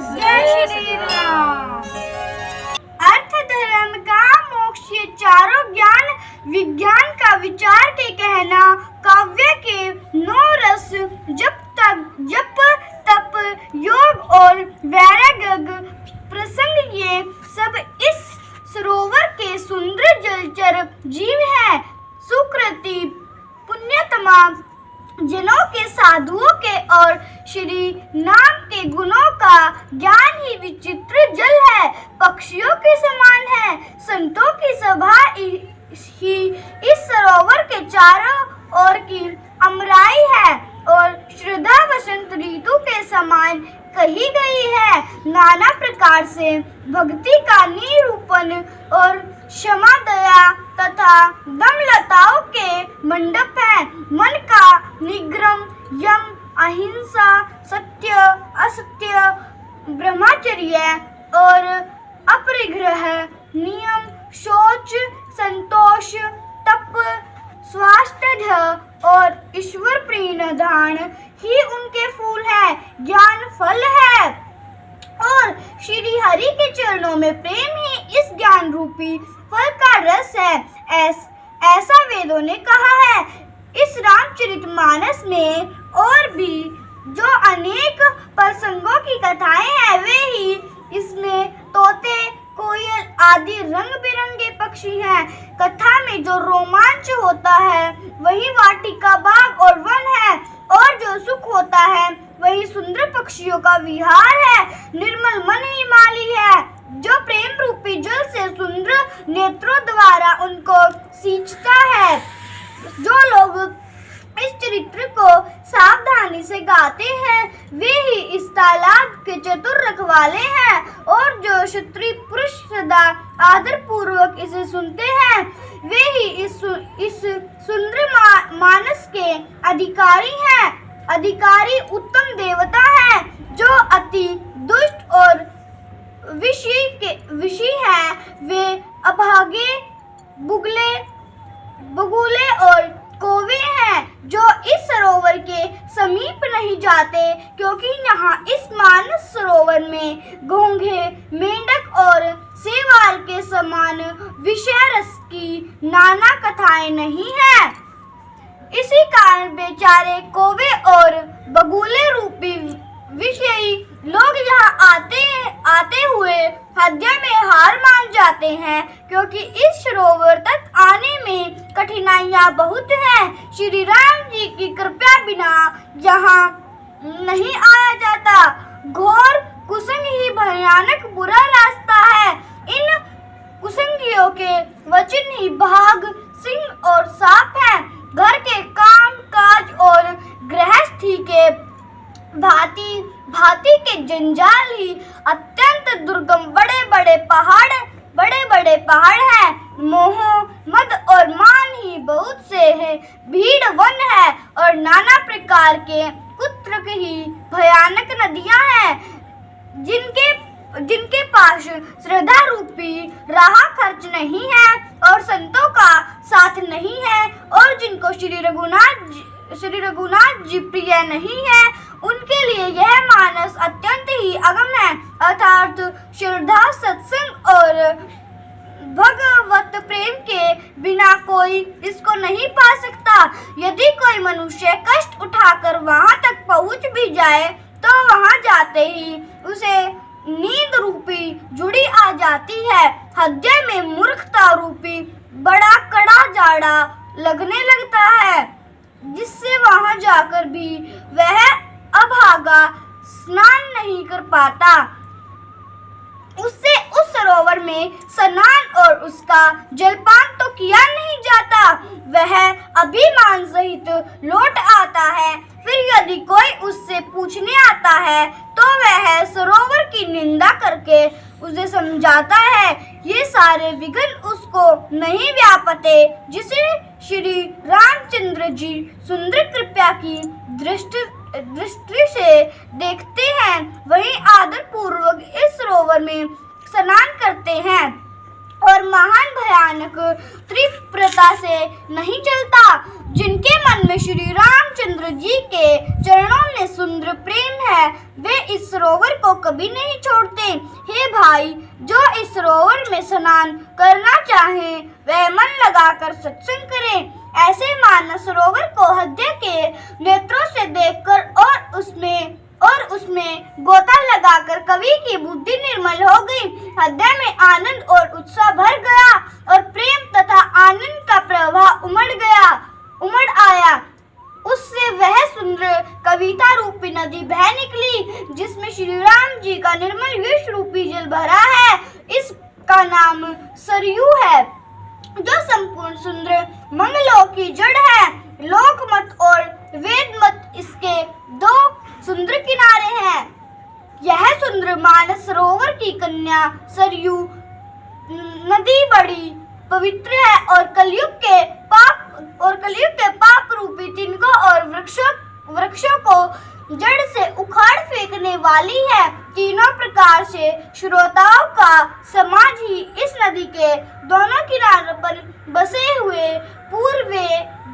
जय श्री राम। अर्थ, धर्म, काम, मोक्ष ये चारों ज्ञान विज्ञान का विचार के कहना काव्य के 9 रस जप तप योग और वैराग्य प्रसंग ये सब इस सरोवर के सुंदर जलचर जीव हैं। सुकृति पुण्यतमा जनों के, साधुओं के और श्री नाम के गुणों का ज्ञान ही विचित्र जल है, पक्षियों के समान है। संतों की सभा ही इस सरोवर के चारों ओर की अमराई है और श्रद्धा वसंत ऋतु के समान कही गई है। नाना प्रकार से भक्ति का निरूपण और क्षमा, दया तथा दमलताओं के मंडप है। मन का निग्रह, यम, अहिंसा, सत्य, असत्य, ब्रह्मचर्य और अपरिग्रह नियम, शौच, संतोष, तप, स्वास्थ्य और ईश्वर प्रणिधान ही उनके फूल है, ज्ञान फल है। और श्री हरि के चरणों में प्रेम ही इस ज्ञान रूपी फल का रस है, ऐसा वेदों ने कहा है। इस रामचरितमानस में और भी जो अनेक प्रसंगों की कथाएं हैं, वे ही इसमें तोते, कोयल आदि रंग बिरंगे पक्षी हैं। कथा में जो रोमांच होता है वही वाटिका, बाग और वन है, और जो सुख होता है वही सुंदर पक्षियों का विहार है। निर्मल मन ही माली है, जो प्रेम रूपी जल से सुंदर नेत्रों द्वारा उनको सींचता है। जो लोग इस चरित्र को सावधानी से गाते हैं वे ही इस तालाब के चतुर रखवाले हैं, और जो क्षत्रिय पुरुष सदा आदर पूर्वक इसे सुनते हैं वे ही इस सुंदर मानस के अधिकारी हैं। अधिकारी उत्तम देवता है, जो अति दुष्ट और विषी हैं। वे अभागे, बगुले और कौवे हैं, जो इस सरोवर के समीप नहीं जाते, क्योंकि यहाँ इस मानस सरोवर में घोंघे, मेंढक और शैवाल के समान विषय रस की नाना कथाएं नहीं हैं। इसी कारण बेचारे कौवे और बगुले रूपी विषयी लोग यहाँ आते हुए हृदय में हार मान जाते हैं, क्योंकि इस सरोवर तक आने में कठिनाइयाँ बहुत हैं। श्री राम जी की कृपा बिना यहाँ नहीं आया जाता। घोर कुसंग ही भयानक बुरा रास्ता है। इन कुसंगियों के वचन ही बाघ, सिंह और सांप हैं। घर के काम काज और गृहस्थी के भांति के जंजाल ही अत्यंत दुर्गम बड़े बड़े पहाड़ हैं। मोह, मद और मान ही बहुत से है। भीड़ वन है और नाना प्रकार के कुत्रक ही भयानक नदियां हैं, जिनके पास श्रद्धा रूपी राह खर्च नहीं है और संतों का साथ नहीं है, और जिनको श्री रघुनाथ जी प्रिय नहीं है, उनके लिए यह मानस अत्यंत ही अगम है। अर्थात श्रद्धा, सत्संग और भगवत प्रेम के बिना कोई इसको नहीं पा सकता। यदि कोई मनुष्य कष्ट उठाकर वहां तक पहुंच भी जाए तो वहां जाते ही उसे नींद रूपी जुड़ी आ जाती है। हृदय में मूर्खता रूपी बड़ा कड़ा जाड़ा लगने लगता है, जिससे वहां जाकर भी वह अभागा स्नान नहीं कर पाता। उससे उस सरोवर में स्नान और उसका जलपान तो किया नहीं जाता, वह अभिमान सहित लौट आता है। फिर यदि कोई उससे पूछने आता है तो वह सरोवर की निंदा करके उसे समझाता है। ये सारे विघ्न उसको नहीं व्यापते। जिसे श्री रामचंद्र जी सुंदर कृपा की दृष्टि से देखते हैं, वही आदर पूर्वक इस सरोवर में स्नान करते हैं और महान भयानक तीव्रता से नहीं चलता। जिनके मन में श्री रामचंद्र जी के चरणों में सुंदर प्रेम है, वे इस सरोवर को कभी नहीं छोड़ते। हे भाई, जो इस सरोवर में स्नान करना चाहे वह मन लगाकर सत्संग करें। ऐसे मानस सरोवर को हृदय के नेत्रों से देखकर और उसमें गोता लगाकर कवि की बुद्धि निर्मल हो गई। हृदय में आनंद और उत्साह भर गया और प्रेम तथा आनंद का प्रवाह उमड़ आया। उससे वह सुंदर कविता रूपी नदी बह निकली, जिसमें श्री राम जी का निर्मल विष रूपी जल भरा है। इसका नाम सरयू है, जो संपूर्ण सुंदर मंगलों की जड़ है। लोकमत और वेदमत इसके दो सुंदर किनारे हैं। यह सुंदर मानस सरोवर की कन्या सरयू नदी बड़ी पवित्र है और कलयुग के पाप रूपी तिनकों और वृक्षों को जड़ से उखाड़ फेंकने वाली है। तीनों प्रकार से श्रोताओं का समाज ही इस नदी के दोनों किनारों पर बसे हुए पूर्वे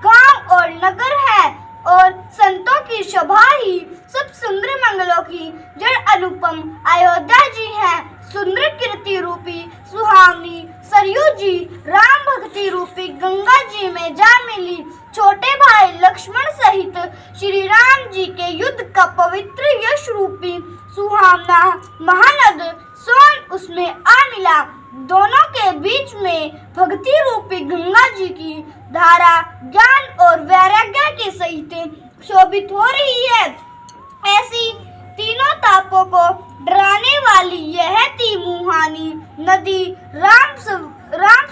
गांव और नगर है और संतों की शोभा ही सब सुंदर मंगलों की जड़ अनुपम अयोध्या जी है। सुंदर कीर्ति रूपी सुहावनी सरयू जी राम भक्ति रूपी गंगा जी में जा मिली। छोटे भाई लक्ष्मण सहित श्री राम जी के युद्ध का पवित्र यश रूपी सुहावना महानद सोन उसमें आ मिला। दोनों के बीच में भक्ति रूपी गंगा जी की धारा ज्ञान और वैराग्य के सहित शोभित हो रही है। ऐसी तीनों तापों को डराने वाली यह तिमुहानी नदी राम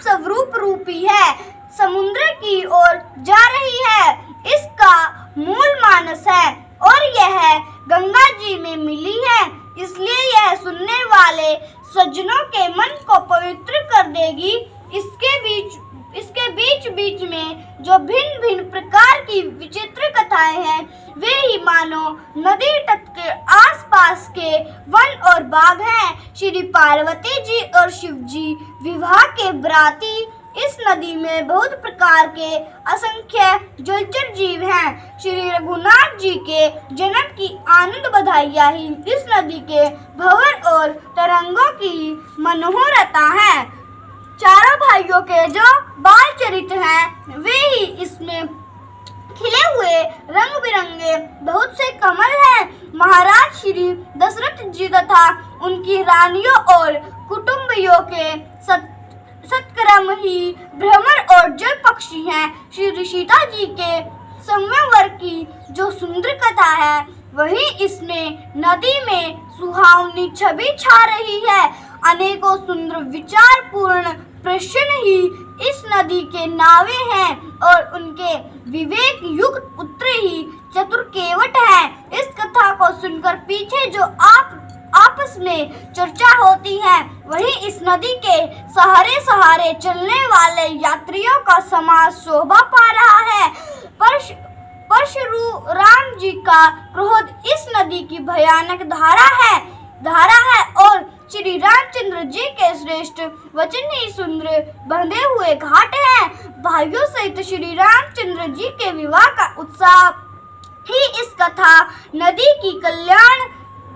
स्वरूप रूपी है, समुद्र की ओर जा रही है। इसका मूल मानस है और यह गंगा जी में मिली है, इसलिए यह सुनने वाले सज्जनों के मन को पवित्र कर देगी। इसके बीच में जो भिन्न भिन्न प्रकार की विचित्र कथाएं हैं, वे ही मानो नदी तट के आसपास के वन और बाग हैं। श्री पार्वती जी और शिव जी विवाह के बराती इस नदी में बहुत प्रकार के असंख्य जलचर जीव हैं। श्री रघुनाथ जी के जन्म की आनंद बधाइयाँ ही इस नदी के भंवर और तरंगों की मनोहरता है। चारों भाइयों के जो बाल चरित हैं, वे ही इसमें खिले हुए रंग बिरंगे बहुत से कमल हैं। महाराज श्री दशरथ जी तथा उनकी रानियों और कुटुंबियों के सत्कर्म ही भ्रमर और जल पक्षी हैं। श्री सीता जी के संवरण की जो सुंदर कथा है, वही इसमें नदी में सुहावनी छवि छा रही है। अनेकों सुंदर विचार पूर्ण प्रश्न ही इस नदी के नावे हैं और उनके विवेक युक्त पुत्र ही चतुर केवट हैं। इस कथा को सुनकर पीछे जो आपस में चर्चा होती है, वही इस नदी के सहारे चलने वाले यात्रियों का समाज शोभा पा रहा है। परशुराम जी का क्रोध इस नदी की भयानक धारा है और श्री रामचंद्र जी के श्रेष्ठ वचन ही सुंदर बंधे हुए घाट हैं। भाइयों सहित श्री रामचंद्र जी के विवाह का उत्साह ही इस कथा नदी की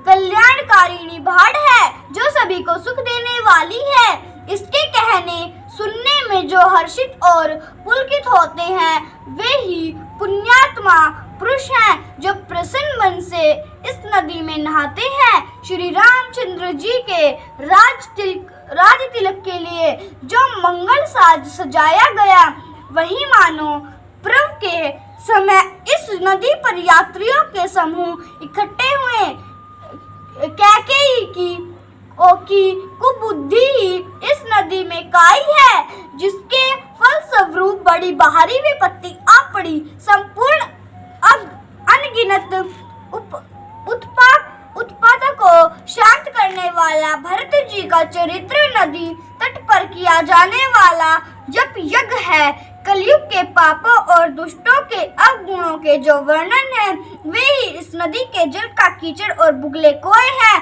कल्याणकारिणी भाड़ है, जो सभी को सुख देने वाली है। इसके कहने सुनने में जो हर्षित और पुलकित होते हैं, वे ही पुण्यात्मा पुरुष हैं, जो प्रसन्न मन से इस नदी में नहाते हैं। श्री रामचंद्र जी के राज तिलक के लिए जो मंगल साज सजाया गया, वही मानो पर्व के समय इस नदी पर यात्रियों के समूह इकट्ठे हुए। कैकेयी की कुबुद्धि ही इस नदी में काई है, जिसके फलस्वरूप बड़ी बाहरी विपत्ति आ पड़ी। संपूर्ण अनगिनत उत्पातों को शांत करने वाला भरत जी का चरित्र नदी तट पर किया जाने वाला जप यज्ञ है। कलयुग के पापों और दुष्टों के अवगुणों के जो वर्णन है, वे ही इस नदी के जल का कीचड़ और बुगले कोए हैं।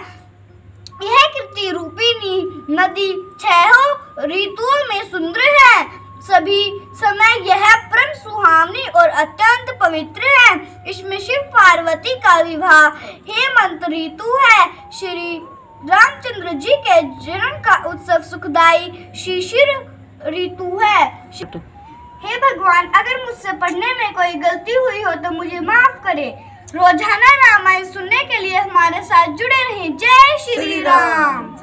यह कीर्ति रूपिणी नदी 6 ऋतुओं में सुंदर है। सभी समय यह परम सुहावनी और अत्यंत पवित्र है। इसमें शिव पार्वती का विवाह हेमंत ऋतु है। श्री रामचंद्र जी के जन्म का उत्सव सुखदाई शिशिर ऋतु है। हे भगवान, अगर मुझसे पढ़ने में कोई गलती हुई हो तो मुझे माफ करें। रोजाना रामायण सुनने के लिए हमारे साथ जुड़े रहें। जय श्री राम।